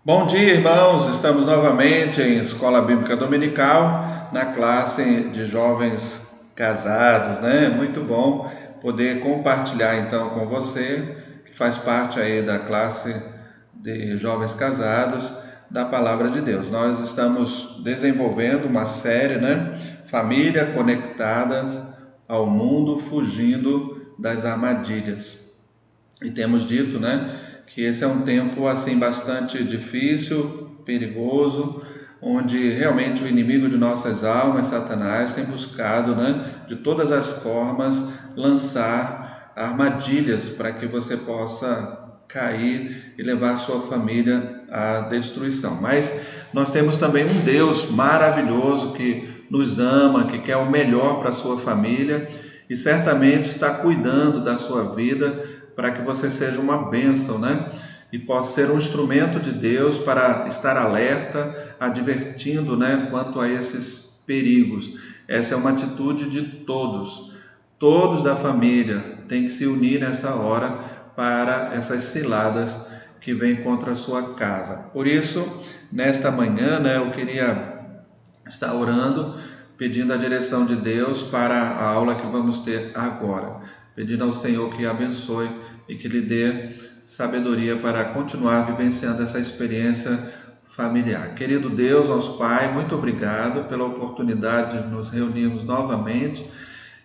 Bom dia, irmãos. Estamos novamente em Escola Bíblica Dominical, na classe de jovens casados, né? Muito bom poder compartilhar então com você, que faz parte aí da classe de jovens casados, da palavra de Deus. Nós estamos desenvolvendo uma série, né? Família conectadas ao mundo, fugindo das armadilhas. E temos dito, né, que esse é um tempo assim bastante difícil, perigoso, onde realmente o inimigo de nossas almas, Satanás, tem buscado, né, de todas as formas lançar armadilhas para que você possa cair e levar a sua família à destruição. Mas nós temos também um Deus maravilhoso que nos ama, que quer o melhor para a sua família e certamente está cuidando da sua vida para que você seja uma bênção, né? E possa ser um instrumento de Deus para estar alerta, advertindo, né, quanto a esses perigos. Essa é uma atitude de todos. Todos da família têm que se unir nessa hora para essas ciladas que vêm contra a sua casa. Por isso, nesta manhã, né, eu queria estar orando, pedindo a direção de Deus para a aula que vamos ter agora, pedindo ao Senhor que abençoe e que lhe dê sabedoria para continuar vivenciando essa experiência familiar. Querido Deus, nosso Pai, muito obrigado pela oportunidade de nos reunirmos novamente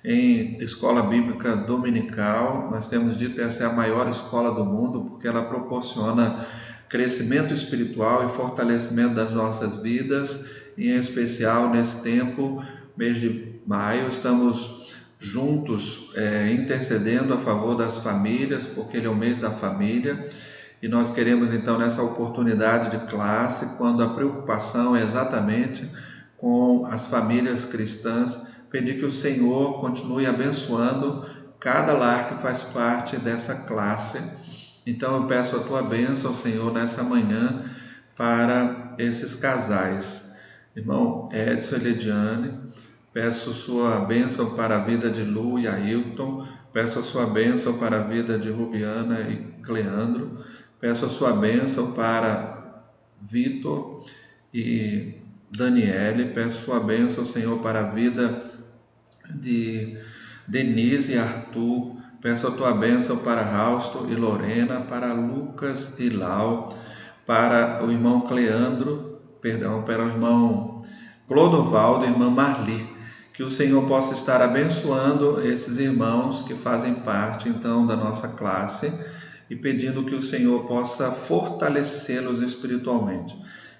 em escola bíblica dominical. Nós temos dito que essa é a maior escola do mundo porque ela proporciona crescimento espiritual e fortalecimento das nossas vidas, em especial nesse tempo, mês de maio, estamos juntos intercedendo a favor das famílias, porque ele é o mês da família, e nós queremos então nessa oportunidade de classe, quando a preocupação é exatamente com as famílias cristãs, pedir que o Senhor continue abençoando cada lar que faz parte dessa classe. Então eu peço a tua bênção, Senhor, nessa manhã para esses casais. Irmão Edson e Lediane, peço sua bênção para a vida de Lu e Ailton, peço a sua bênção para a vida de Rubiana e Cleandro, peço a sua bênção para Vitor e Daniele, peço sua bênção, Senhor, para a vida de Denise e Arthur, peço a tua bênção para Rausto e Lorena, para Lucas e Lau, para o irmão Cleandro, perdão, para o irmão Clodovaldo e irmã Marli, que o Senhor possa estar abençoando esses irmãos que fazem parte então da nossa classe e pedindo que o Senhor possa fortalecê-los espiritualmente.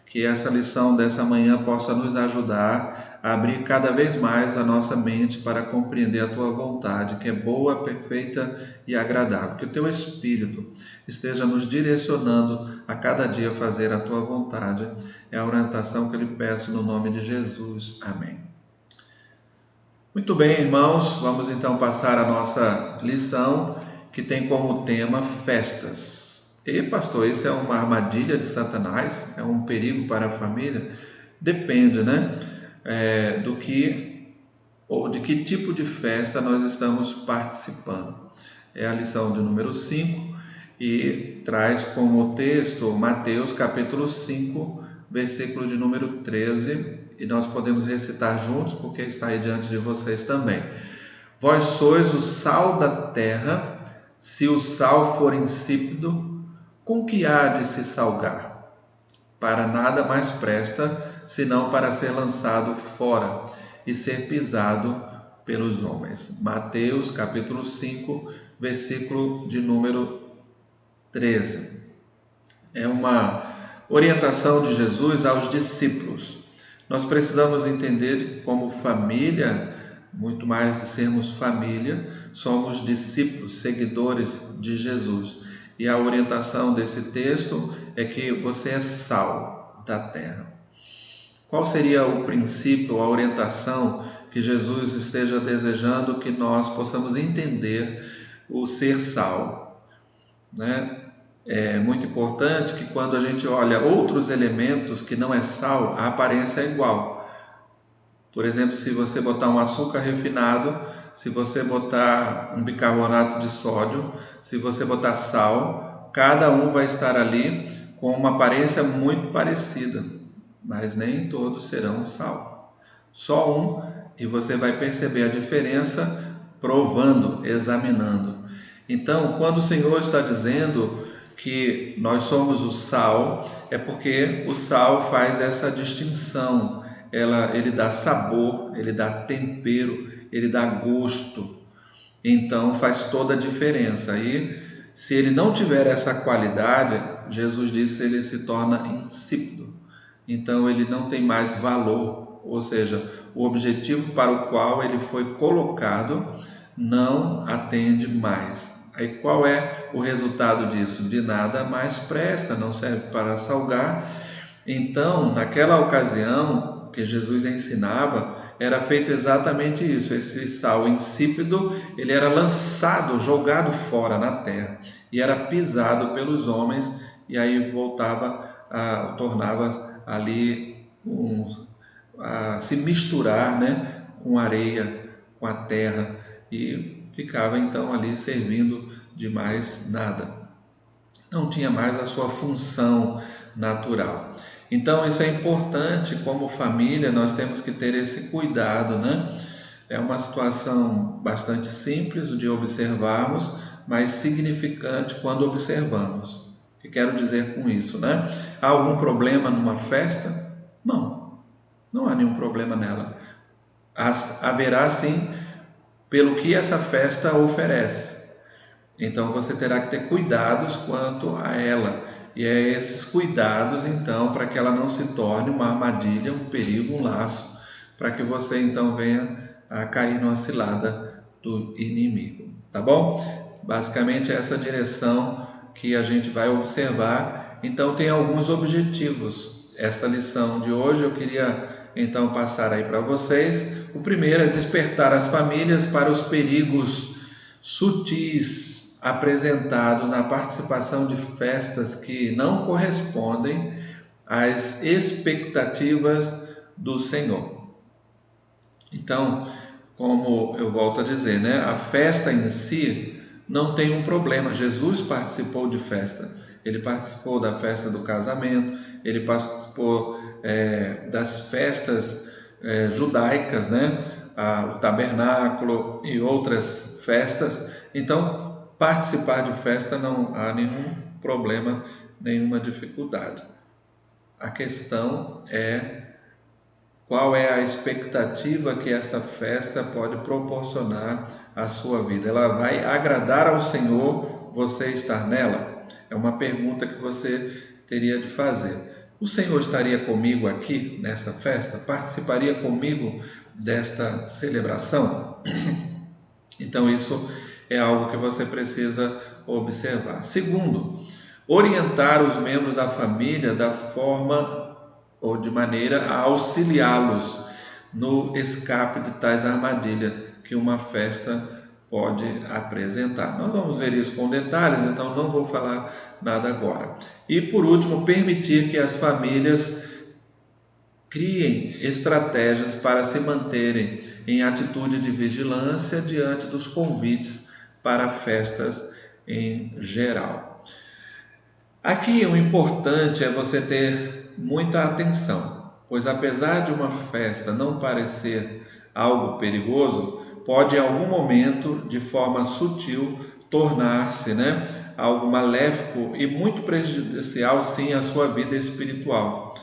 Que essa lição dessa manhã possa nos ajudar a abrir cada vez mais a nossa mente para compreender a tua vontade, que é boa, perfeita e agradável. Que o teu Espírito esteja nos direcionando a cada dia a fazer a tua vontade. É a orientação que eu lhe peço no nome de Jesus. Amém. Muito bem, irmãos, vamos então passar a nossa lição que tem como tema festas. E pastor, isso é uma armadilha de Satanás? É um perigo para a família? Depende, né? Do que ou de que tipo de festa nós estamos participando. É a lição de número 5 e traz como texto Mateus capítulo 5, versículo de número 13, e nós podemos recitar juntos porque está aí diante de vocês também. Vós sois o sal da terra, se o sal for insípido, com que há de se salgar? Para nada mais presta, senão para ser lançado fora e ser pisado pelos homens. Mateus capítulo 5, versículo de número 13. É uma orientação de Jesus aos discípulos. Nós precisamos entender que, como família, muito mais de sermos família, somos discípulos, seguidores de Jesus. E a orientação desse texto é que você é sal da terra. Qual seria o princípio, a orientação que Jesus esteja desejando que nós possamos entender o ser sal, né? É muito importante que quando a gente olha outros elementos que não é sal, a aparência é igual. Por exemplo, se você botar um açúcar refinado, se você botar um bicarbonato de sódio, se você botar sal, cada um vai estar ali com uma aparência muito parecida, mas nem todos serão sal. Só um, e você vai perceber a diferença provando, examinando. Então, quando o Senhor está dizendo que nós somos o sal, é porque o sal faz essa distinção. Ele dá sabor, ele dá tempero, ele dá gosto. Então faz toda a diferença. E se ele não tiver essa qualidade, Jesus disse, ele se torna insípido. Então ele não tem mais valor, ou seja, o objetivo para o qual ele foi colocado não atende mais. Aí qual é o resultado disso? De nada mais presta, não serve para salgar. Então, naquela ocasião que Jesus ensinava, era feito exatamente isso. Esse sal insípido, ele era lançado, jogado fora na terra e era pisado pelos homens, e aí tornava ali a se misturar, né, com areia, com a terra, e ficava então ali servindo de mais nada. Não tinha mais a sua função natural. Então isso é importante, como família nós temos que ter esse cuidado, né? É uma situação bastante simples de observarmos, mas significante quando observamos. O que quero dizer com isso, né? Há algum problema numa festa? Não há nenhum problema nela. Haverá sim pelo que essa festa oferece. Então você terá que ter cuidados quanto a ela. E é esses cuidados, então, para que ela não se torne uma armadilha, um perigo, um laço, para que você então venha a cair numa cilada do inimigo. Tá bom? Basicamente essa direção que a gente vai observar. Então tem alguns objetivos. Esta lição de hoje eu queria então passar aí para vocês. O primeiro é despertar as famílias para os perigos sutis apresentados na participação de festas que não correspondem às expectativas do Senhor. Então, como eu volto a dizer, né, a festa em si não tem um problema. Jesus participou de festa. Ele participou da festa do casamento, ele participou das festas judaicas, né? O tabernáculo e outras festas. Então, participar de festa não há nenhum problema, nenhuma dificuldade. A questão é qual é a expectativa que essa festa pode proporcionar à sua vida. Ela vai agradar ao Senhor você estar nela? É uma pergunta que você teria de fazer. O Senhor estaria comigo aqui nesta festa? Participaria comigo desta celebração? Então isso é algo que você precisa observar. Segundo, orientar os membros da família da forma ou de maneira a auxiliá-los no escape de tais armadilhas que uma festa pode apresentar. Nós vamos ver isso com detalhes, então não vou falar nada agora. E por último, permitir que as famílias criem estratégias para se manterem em atitude de vigilância diante dos convites para festas em geral. Aqui o importante é você ter muita atenção, pois apesar de uma festa não parecer algo perigoso, pode em algum momento, de forma sutil, tornar-se, algo maléfico e muito prejudicial, sim, à sua vida espiritual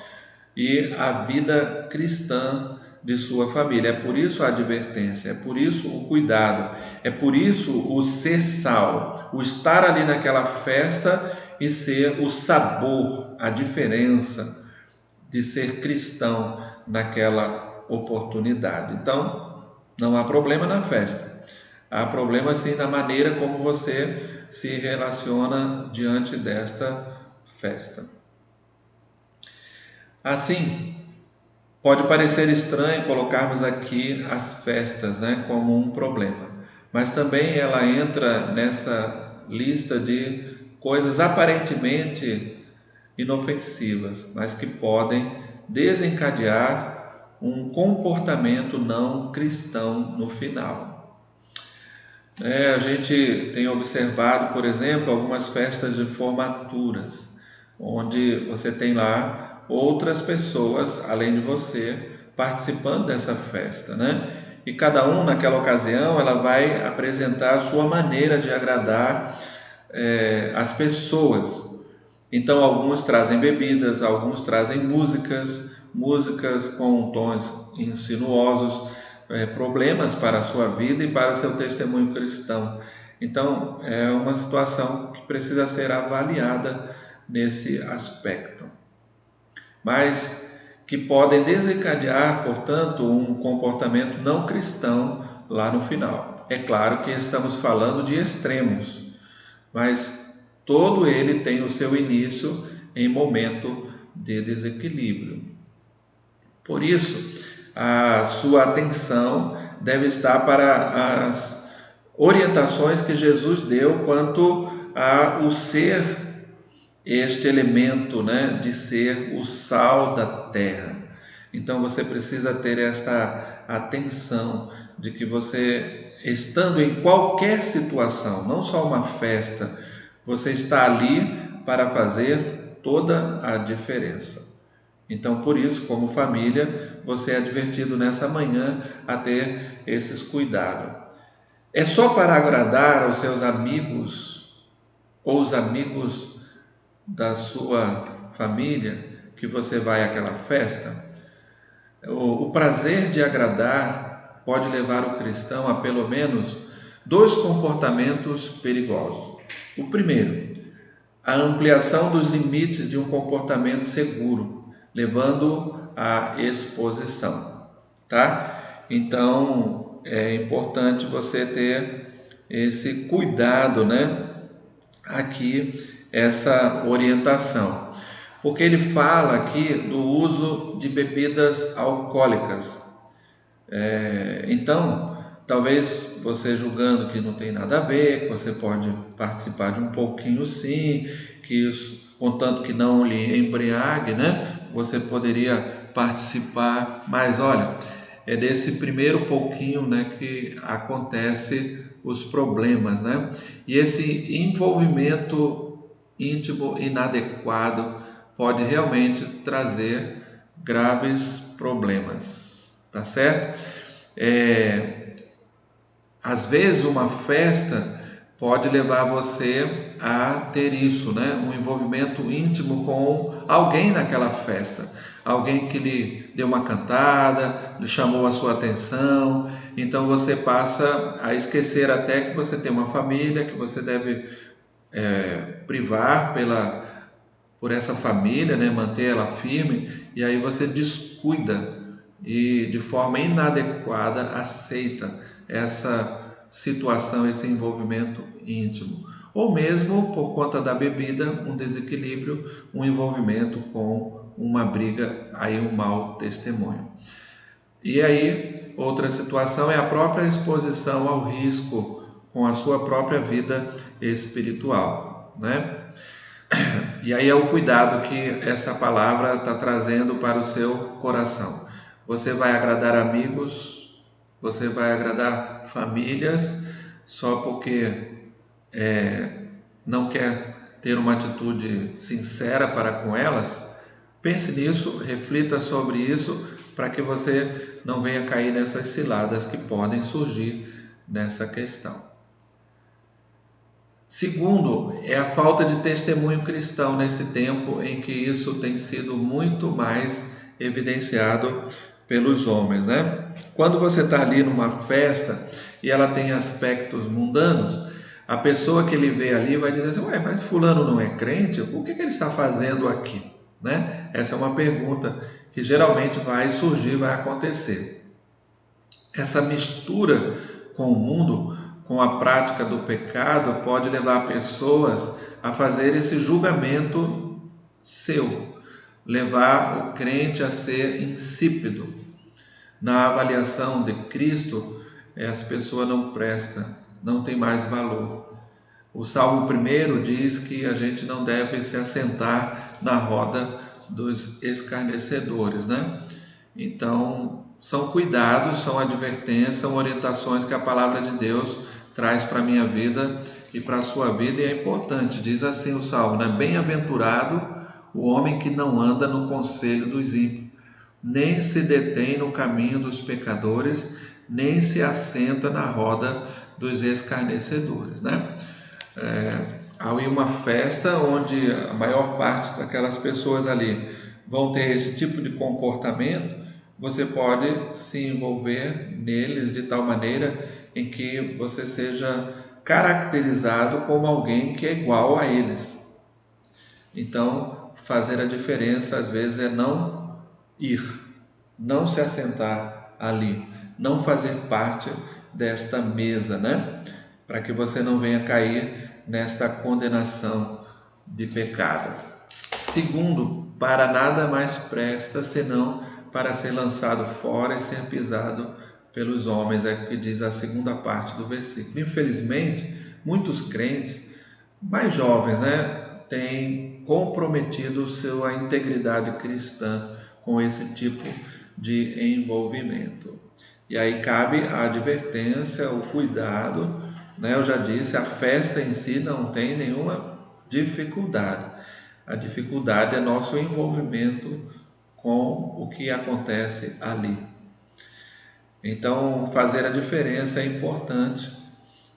e à vida cristã de sua família. É por isso a advertência, é por isso o cuidado, é por isso o ser sal, o estar ali naquela festa e ser o sabor, a diferença de ser cristão naquela oportunidade. Então, não há problema na festa, há problema sim na maneira como você se relaciona diante desta festa. Assim, pode parecer estranho colocarmos aqui as festas, como um problema, mas também ela entra nessa lista de coisas aparentemente inofensivas, mas que podem desencadear um comportamento não cristão no final. A gente tem observado, por exemplo, algumas festas de formaturas, onde você tem lá outras pessoas, além de você, participando dessa festa, né? E cada um naquela ocasião ela vai apresentar a sua maneira de agradar as pessoas. Então alguns trazem bebidas, alguns trazem músicas com tons insinuosos, problemas para a sua vida e para o seu testemunho cristão. Então é uma situação que precisa ser avaliada nesse aspecto. Mas que podem desencadear, portanto, um comportamento não cristão lá no final. É claro que estamos falando de extremos, mas todo ele tem o seu início em momento de desequilíbrio. Por isso, a sua atenção deve estar para as orientações que Jesus deu quanto a o ser este elemento, né, de ser o sal da terra. Então você precisa ter esta atenção de que você, estando em qualquer situação, não só uma festa, você está ali para fazer toda a diferença. Então, por isso, como família, você é advertido nessa manhã a ter esses cuidados. É só para agradar aos seus amigos ou os amigos da sua família que você vai àquela festa? O prazer de agradar pode levar o cristão a pelo menos dois comportamentos perigosos. O primeiro, a ampliação dos limites de um comportamento seguro, levando à exposição, tá? Então, é importante você ter esse cuidado, né? Aqui, essa orientação, porque ele fala aqui do uso de bebidas alcoólicas. Então, talvez você julgando que não tem nada a ver, que você pode participar de um pouquinho sim, que isso, contanto que não lhe embriague, né? Você poderia participar, mas olha, é desse primeiro pouquinho, né, que acontece os problemas, né? E esse envolvimento íntimo inadequado pode realmente trazer graves problemas, tá certo? Às vezes uma festa pode levar você a ter isso, né? Um envolvimento íntimo com alguém naquela festa, alguém que lhe deu uma cantada, lhe chamou a sua atenção, então você passa a esquecer até que você tem uma família, que você deve privar por essa família, né? Manter ela firme, e aí você descuida e de forma inadequada aceita essa situação, esse envolvimento íntimo, ou mesmo por conta da bebida, um desequilíbrio, um envolvimento com uma briga, aí um mau testemunho. E aí, outra situação é a própria exposição ao risco com a sua própria vida espiritual, né? E aí é o cuidado que essa palavra está trazendo para o seu coração. Você vai agradar amigos, você vai agradar famílias, só porque não quer ter uma atitude sincera para com elas? Pense nisso, reflita sobre isso, para que você não venha cair nessas ciladas que podem surgir nessa questão. Segundo, é a falta de testemunho cristão nesse tempo em que isso tem sido muito mais evidenciado pelos homens, né? Quando você está ali numa festa e ela tem aspectos mundanos, a pessoa que ele vê ali vai dizer assim: ué, mas fulano não é crente? O que ele está fazendo aqui? Né? Essa é uma pergunta que geralmente vai surgir, vai acontecer. Essa mistura com o mundo, com a prática do pecado, pode levar pessoas a fazer esse julgamento seu, levar o crente a ser insípido. Na avaliação de Cristo, essa pessoa não presta, não tem mais valor. O Salmo 1 diz que a gente não deve se assentar na roda dos escarnecedores, né? Então, são cuidados, são advertências, são orientações que a palavra de Deus traz para a minha vida e para a sua vida, e é importante. Diz assim o Salmo, né? Bem-aventurado o homem que não anda no conselho dos ímpios, nem se detém no caminho dos pecadores, nem se assenta na roda dos escarnecedores, né? Há uma festa onde a maior parte daquelas pessoas ali vão ter esse tipo de comportamento, você pode se envolver neles de tal maneira em que você seja caracterizado como alguém que é igual a eles. Então, fazer a diferença às vezes é não ir, não se assentar ali, não fazer parte desta mesa, né? Para que você não venha cair nesta condenação de pecado. Segundo, para nada mais presta senão para ser lançado fora e ser pisado pelos homens, é o que diz a segunda parte do versículo. Infelizmente, muitos crentes mais jovens, né, têm comprometido sua integridade cristã com esse tipo de envolvimento. E aí cabe a advertência, o cuidado, né? Eu já disse, a festa em si não tem nenhuma dificuldade. A dificuldade é nosso envolvimento com o que acontece ali. Então, fazer a diferença é importante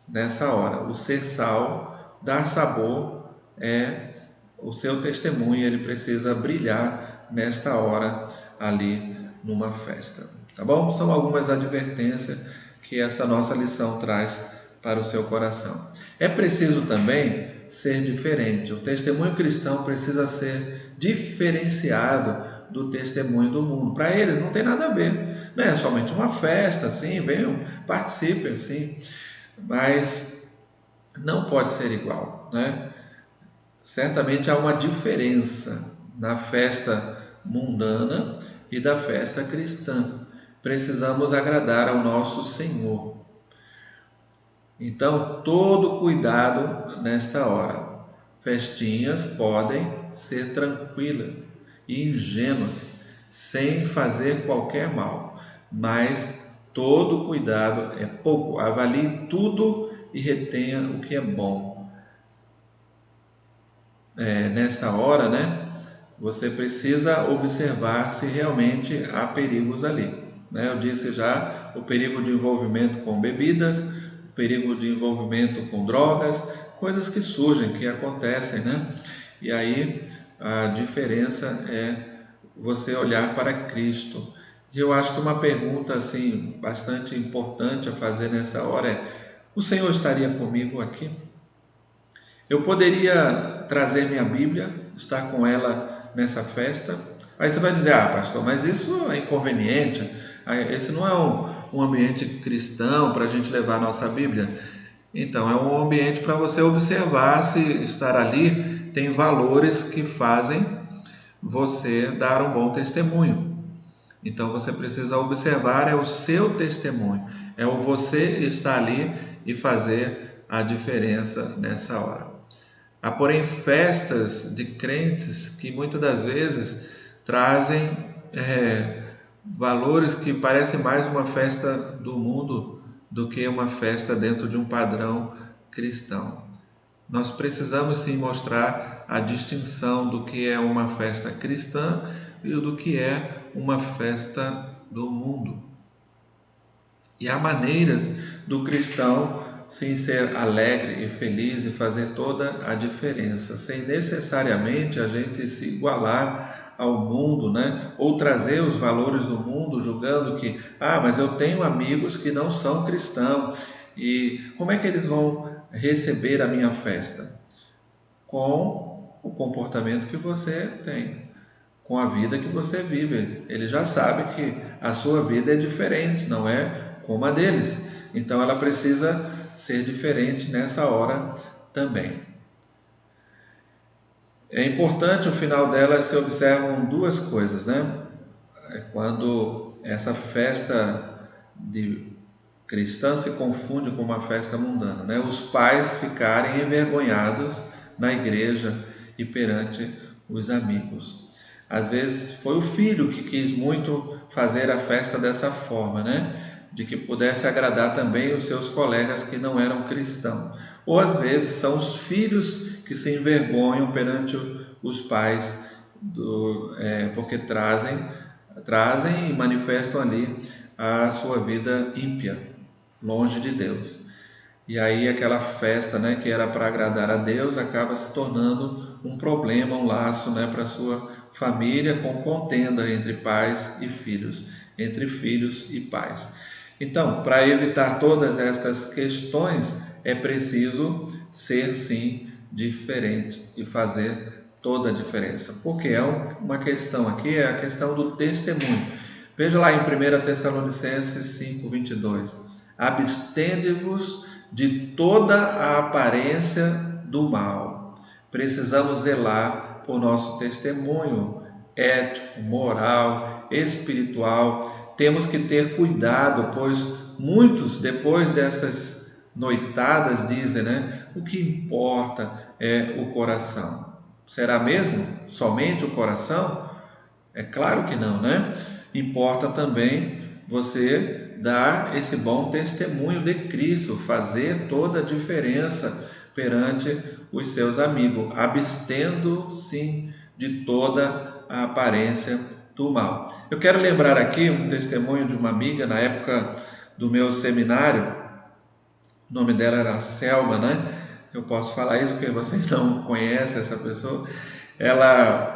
nessa hora. O ser sal, dar sabor, é o seu testemunho, ele precisa brilhar nesta hora ali numa festa. Tá bom? São algumas advertências que esta nossa lição traz para o seu coração. É preciso também ser diferente. O testemunho cristão precisa ser diferenciado do testemunho do mundo. Para eles não tem nada a ver, não é somente uma festa, assim, venham, participem, assim, mas não pode ser igual, né? Certamente há uma diferença na festa mundana e da festa cristã. Precisamos agradar ao nosso Senhor. Então, todo cuidado nesta hora. Festinhas podem ser tranquilas e ingênuas, sem fazer qualquer mal, mas todo cuidado é pouco. Avalie tudo e retenha o que é bom. Nesta hora, né, você precisa observar se realmente há perigos ali, né? Eu disse já o perigo de envolvimento com bebidas, o perigo de envolvimento com drogas, coisas que surgem, que acontecem, né? E aí a diferença é você olhar para Cristo. E eu acho que uma pergunta assim bastante importante a fazer nessa hora é: o Senhor estaria comigo aqui? Eu poderia trazer minha Bíblia, estar com ela nessa festa. Aí você vai dizer, pastor, mas isso é inconveniente. Esse não é um ambiente cristão para a gente levar a nossa Bíblia. Então, é um ambiente para você observar se estar ali tem valores que fazem você dar um bom testemunho. Então, você precisa observar o seu testemunho, é o você estar ali e fazer a diferença nessa hora. Há, porém, festas de crentes que muitas das vezes trazem valores que parecem mais uma festa do mundo do que uma festa dentro de um padrão cristão. Nós precisamos sim mostrar a distinção do que é uma festa cristã e do que é uma festa do mundo. E há maneiras do cristão sim ser alegre e feliz e fazer toda a diferença, sem necessariamente a gente se igualar ao mundo, né? Ou trazer os valores do mundo, julgando que, mas eu tenho amigos que não são cristãos, e como é que eles vão receber a minha festa? Com o comportamento que você tem, com a vida que você vive. Ele já sabe que a sua vida é diferente, não é como a deles. Então ela precisa ser diferente nessa hora também. É importante, no final dela se observam duas coisas, né? Quando essa festa de cristã se confunde com uma festa mundana, né? Os pais ficarem envergonhados na igreja e perante os amigos. Às vezes foi o filho que quis muito fazer a festa dessa forma, né? De que pudesse agradar também os seus colegas que não eram cristãos. Ou às vezes são os filhos que se envergonham perante os pais porque trazem e manifestam ali a sua vida ímpia, longe de Deus. E aí aquela festa, né, que era para agradar a Deus, acaba se tornando um problema, um laço, né, para a sua família, com contenda entre pais e filhos, entre filhos e pais. Então, para evitar todas estas questões, é preciso ser sim diferente e fazer toda a diferença. Porque é uma questão aqui, é a questão do testemunho. Veja lá em 1 Tessalonicenses 5:22. Abstende-vos de toda a aparência do mal. Precisamos zelar por nosso testemunho ético, moral, espiritual. Temos que ter cuidado, pois muitos, depois destas noitadas, dizem, né? O que importa é o coração. Será mesmo somente o coração? É claro que não, né? Importa também você dar esse bom testemunho de Cristo, fazer toda a diferença perante os seus amigos, abstendo sim de toda a aparência do mal. Eu quero lembrar aqui um testemunho de uma amiga na época do meu seminário. O nome dela era Selma, né? Eu posso falar isso porque você não conhece essa pessoa. Ela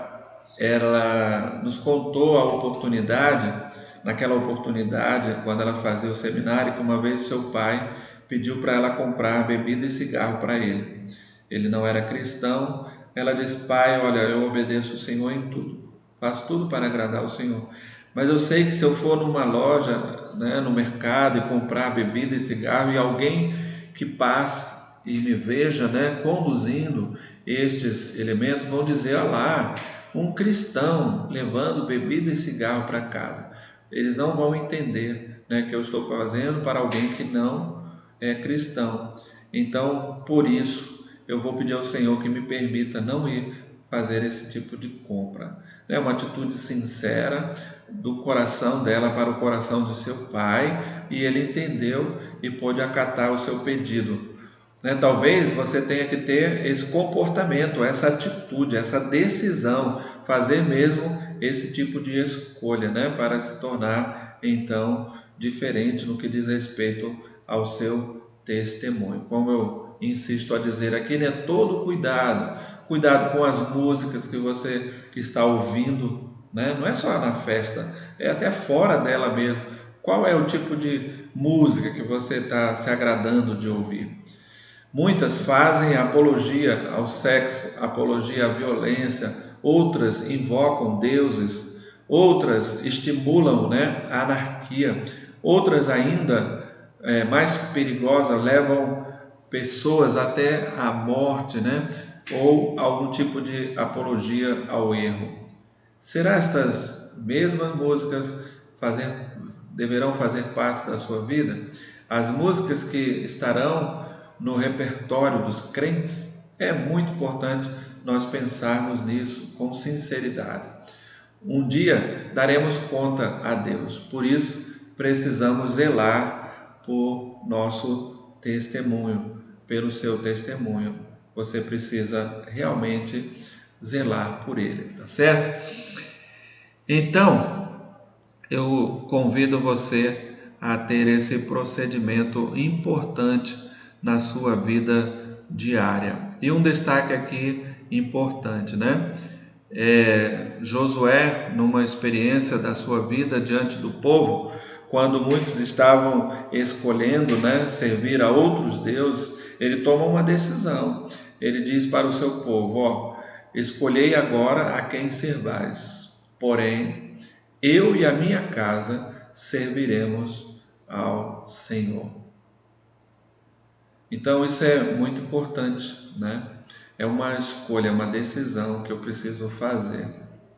nos contou a oportunidade, naquela oportunidade, quando ela fazia o seminário, que uma vez seu pai pediu para ela comprar bebida e cigarro para ele. Ele não era cristão. Ela disse: pai, olha, eu obedeço o Senhor em tudo, faço tudo para agradar o Senhor. Mas eu sei que se eu for numa loja, né, no mercado, e comprar bebida e cigarro, e alguém que passe e me veja, né, conduzindo estes elementos, vão dizer: olha lá, um cristão levando bebida e cigarro para casa. Eles não vão entender, né, que eu estou fazendo para alguém que não é cristão. Então, por isso, eu vou pedir ao Senhor que me permita não ir fazer esse tipo de compra. É uma atitude sincera do coração dela para o coração de seu pai, e ele entendeu e pôde acatar o seu pedido. Talvez você tenha que ter esse comportamento, essa atitude, essa decisão, fazer mesmo esse tipo de escolha, para se tornar então diferente no que diz respeito ao seu testemunho. Como eu insisto a dizer aqui, todo cuidado com as músicas que você está ouvindo, não é só na festa, é até fora dela mesmo. Qual é o tipo de música que você está se agradando de ouvir? Muitas fazem apologia ao sexo, apologia à violência, outras invocam deuses, outras estimulam, a anarquia, outras ainda, mais perigosas, levam pessoas até a morte, ou algum tipo de apologia ao erro. Será estas mesmas músicas deverão fazer parte da sua vida? As músicas que estarão no repertório dos crentes? É muito importante nós pensarmos nisso com sinceridade. Um dia daremos conta a Deus, por isso precisamos zelar por nosso testemunho, pelo seu testemunho. Você precisa realmente zelar por ele, tá certo? Então, eu convido você a ter esse procedimento importante na sua vida diária. E um destaque aqui importante, Josué, numa experiência da sua vida diante do povo, quando muitos estavam escolhendo, servir a outros deuses, ele toma uma decisão. Ele diz para o seu povo: escolhei agora a quem servais, porém eu e a minha casa serviremos ao Senhor. Então isso é muito importante, É uma escolha, uma decisão que eu preciso fazer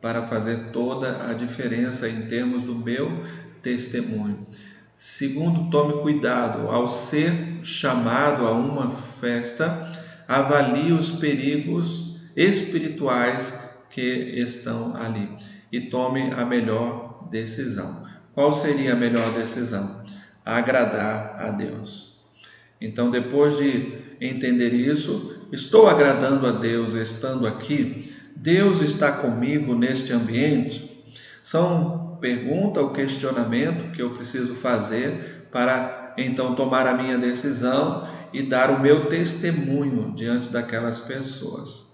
para fazer toda a diferença em termos do meu testemunho. Segundo, tome cuidado ao ser chamado a uma festa, avalie os perigos espirituais que estão ali e tome a melhor decisão. Qual seria a melhor decisão? Agradar a Deus. Então, depois de entender isso, estou agradando a Deus estando aqui? Deus está comigo neste ambiente? São pergunta ou questionamento que eu preciso fazer para então tomar a minha decisão e dar o meu testemunho diante daquelas pessoas.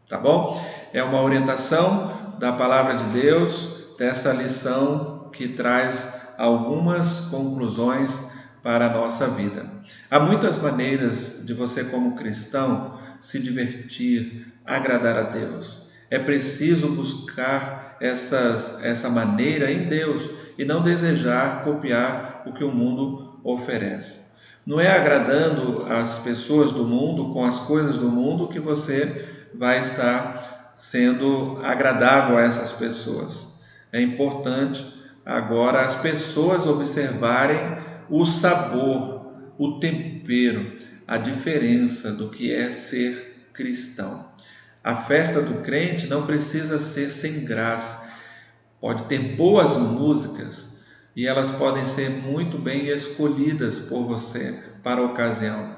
Tá bom? É uma orientação da palavra de Deus, dessa lição que traz algumas conclusões para a nossa vida. Há muitas maneiras de você, como cristão, se divertir, agradar a Deus. É preciso buscar essa maneira em Deus e não desejar copiar o que o mundo oferece. Não é agradando as pessoas do mundo, com as coisas do mundo, que você vai estar sendo agradável a essas pessoas. É importante agora as pessoas observarem o sabor, o tempero, a diferença do que é ser cristão. A festa do crente não precisa ser sem graça. Pode ter boas músicas e elas podem ser muito bem escolhidas por você para a ocasião.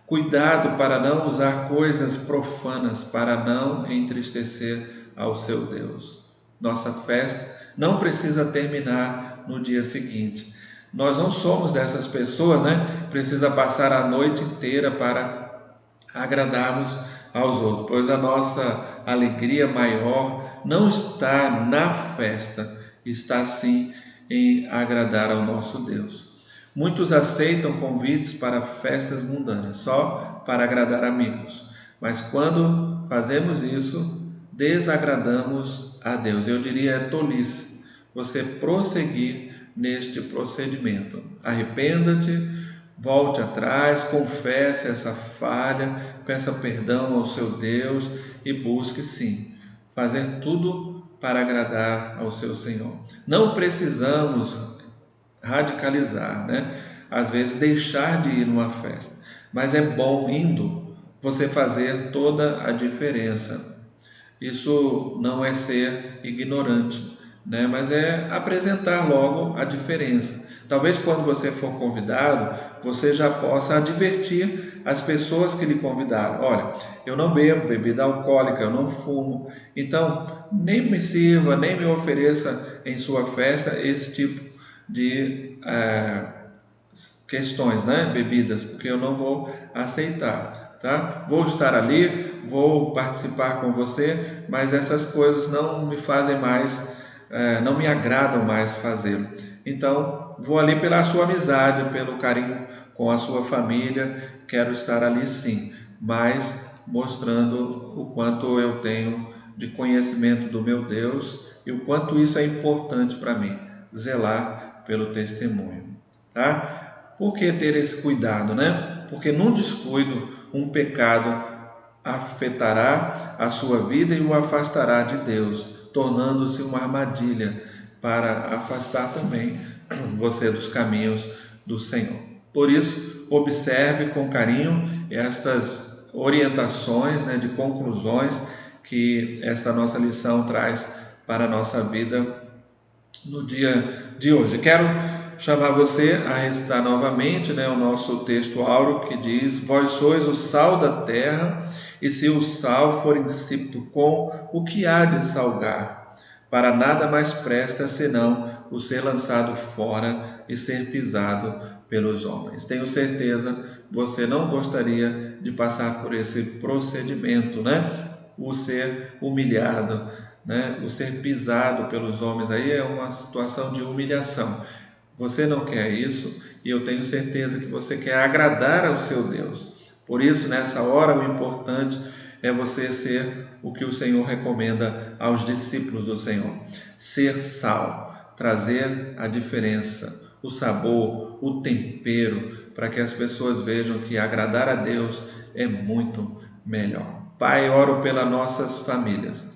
Cuidado para não usar coisas profanas, para não entristecer ao seu Deus. Nossa festa não precisa terminar no dia seguinte. Nós não somos dessas pessoas, né? Precisa passar a noite inteira para agradarmos aos outros, pois a nossa alegria maior não está na festa, está sim em agradar ao nosso Deus. Muitos aceitam convites para festas mundanas só para agradar amigos, mas quando fazemos isso, desagradamos a Deus. Eu diria é tolice você prosseguir neste procedimento. Arrependa-te, volte atrás, confesse essa falha, peça perdão ao seu Deus e busque sim fazer tudo para agradar ao seu Senhor. Não precisamos radicalizar, né? Às vezes deixar de ir numa festa, mas é bom indo você fazer toda a diferença. Isso não é ser ignorante, né? Mas é apresentar logo a diferença. Talvez quando você for convidado, você já possa advertir as pessoas que lhe convidaram. Olha, eu não bebo bebida alcoólica, eu não fumo, então nem me sirva, nem me ofereça em sua festa esse tipo de questões, né? Bebidas, porque eu não vou aceitar, tá? Vou estar ali, vou participar com você, mas essas coisas não me fazem mais, não me agradam mais fazê-lo. Então, vou ali pela sua amizade, pelo carinho com a sua família, quero estar ali sim, mas mostrando o quanto eu tenho de conhecimento do meu Deus e o quanto isso é importante para mim, zelar pelo testemunho, tá? Por que ter esse cuidado, né? Porque num descuido, um pecado afetará a sua vida e o afastará de Deus, tornando-se uma armadilha para afastar também você dos caminhos do Senhor. Por isso, observe com carinho estas orientações, né, de conclusões que esta nossa lição traz para a nossa vida no dia de hoje. Quero chamar você a recitar novamente, né, o nosso texto áureo que diz: Vós sois o sal da terra, e se o sal for insípido, com o que há de salgar? Para nada mais presta senão o ser lançado fora e ser pisado pelos homens. Tenho certeza você não gostaria de passar por esse procedimento, né? O ser humilhado, né? O ser pisado pelos homens aí é uma situação de humilhação. Você não quer isso e eu tenho certeza que você quer agradar ao seu Deus. Por isso, nessa hora, o importante é você ser o que o Senhor recomenda aos discípulos do Senhor. Ser sal, trazer a diferença, o sabor, o tempero, para que as pessoas vejam que agradar a Deus é muito melhor. Pai, oro pelas nossas famílias.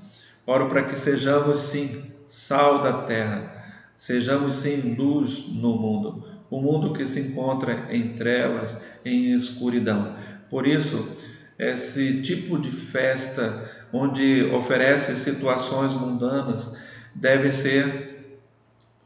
Oro para que sejamos sim sal da terra, sejamos sim luz no mundo, o mundo que se encontra em trevas, em escuridão. Por isso, esse tipo de festa onde oferece situações mundanas deve ser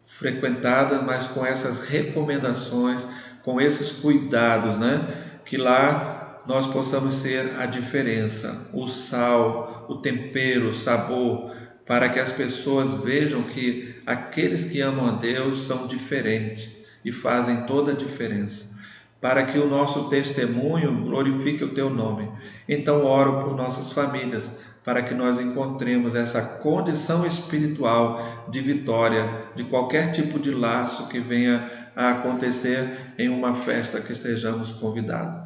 frequentada, mas com essas recomendações, com esses cuidados, né? Que lá nós possamos ser a diferença, o sal, o tempero, o sabor, para que as pessoas vejam que aqueles que amam a Deus são diferentes e fazem toda a diferença, para que o nosso testemunho glorifique o teu nome. Então oro por nossas famílias, para que nós encontremos essa condição espiritual de vitória de qualquer tipo de laço que venha a acontecer em uma festa que sejamos convidados.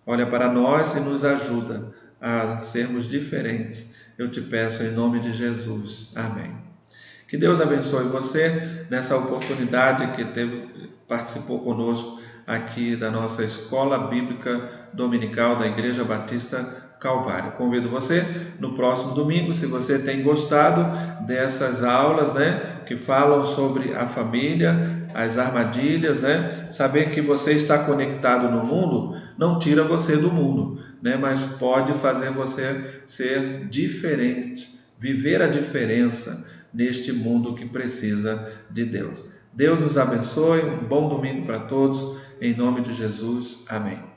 Olha para nós e nos ajuda a sermos diferentes. Eu te peço em nome de Jesus. Amém. Que Deus abençoe você nessa oportunidade que participou conosco aqui da nossa Escola Bíblica Dominical da Igreja Batista Calvário. Convido você no próximo domingo, se você tem gostado dessas aulas, que falam sobre a família, as armadilhas, saber que você está conectado no mundo não tira você do mundo, mas pode fazer você ser diferente, viver a diferença neste mundo que precisa de Deus. Deus nos abençoe, um bom domingo para todos, em nome de Jesus, amém.